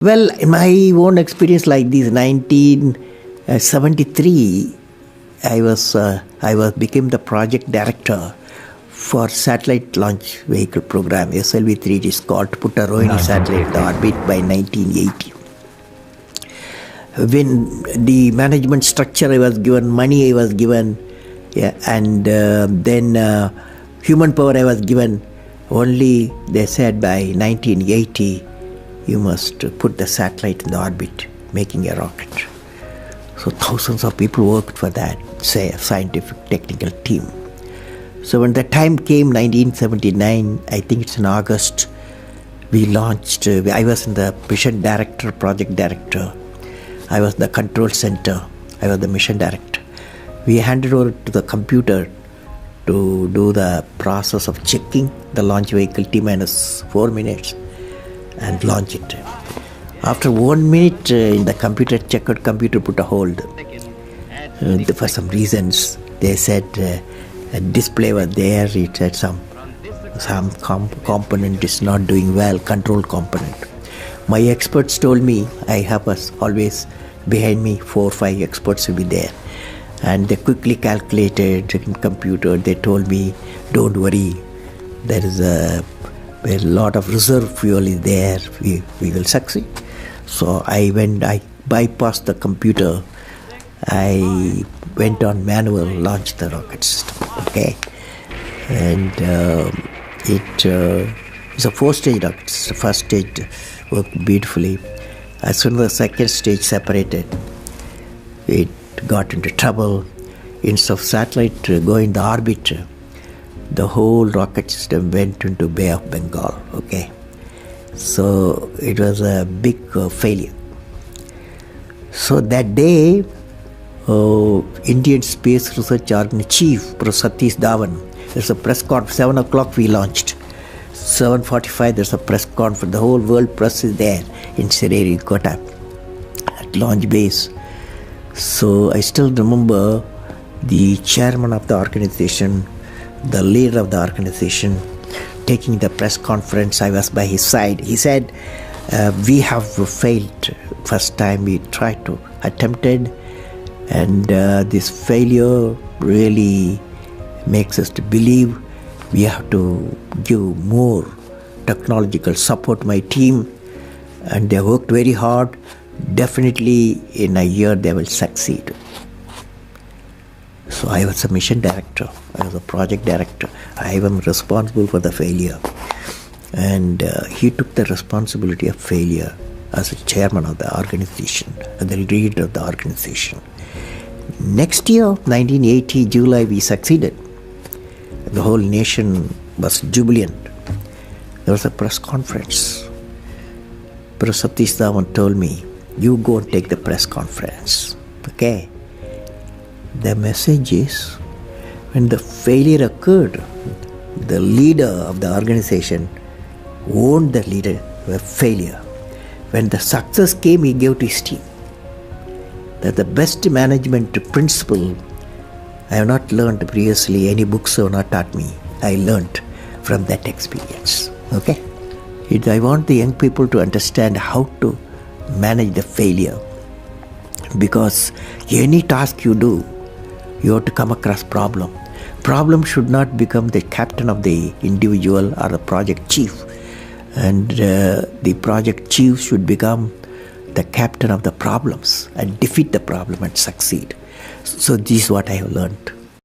Well, in my own experience like this, 1973, I became the project director for satellite launch vehicle program. SLV-3 it is called, to put a Rohini satellite in the orbit by 1980. When the management structure I was given, money I was given, and then human power I was given, only they said by 1980 you must put the satellite in the orbit, making a rocket. So thousands of people worked for that, say a scientific technical team. So when the time came, 1979, I think it's in August, we launched, I was in the mission director, project director. I was the control center, I was the mission director. We handed over to the computer to do the process of checking the launch vehicle T-minus 4 minutes and launch it. After 1 minute in the computer, checkered computer put a hold. For some reasons, they said a display was there, it said some component is not doing well, control component. My experts told me, I have always behind me 4 or 5 experts will be there. And they quickly calculated in computer, they told me, don't worry, there is a lot of reserve fuel is there, we will succeed. So I bypassed the computer, I went on manual, launched the rocket system, okay? And it's a 4-stage rocket. The first stage worked beautifully. As soon as the second stage separated, it got into trouble. Instead of satellite going to orbit, the whole rocket system went into Bay of Bengal, okay? So it was a big failure. So that day, Indian Space Research Organization Chief, Professor Satish Dhawan, there's a press conference, 7 o'clock we launched. 7:45 there's a press conference, the whole world press is there in Sririkota at launch base. So I still remember the chairman of the organization, the leader of the organization, taking the press conference. I was by his side. He said, we have failed. First time we tried to attempted, and this failure really makes us to believe we have to give more technological support to my team, and they worked very hard. Definitely in a year they will succeed. So I was a mission director, I was a project director. I am responsible for the failure. And he took the responsibility of failure as a chairman of the organization, and the leader of the organization. Next year, 1980, July, we succeeded. The whole nation was jubilant. There was a press conference. Professor Satish Dhawan told me, you go and take the press conference, okay? The message is, when the failure occurred, the leader of the organization owned the failure. When the success came, he gave to his team. That the best management principle I have not learned previously, any books have not taught me. I learned from that experience, okay? I want the young people to understand how to manage the failure, because any task you do, you have to come across problem. Problem should not become the captain of the individual or the project chief, and the project chief should become the captain of the problems and defeat the problem and succeed. So this is what I have learned.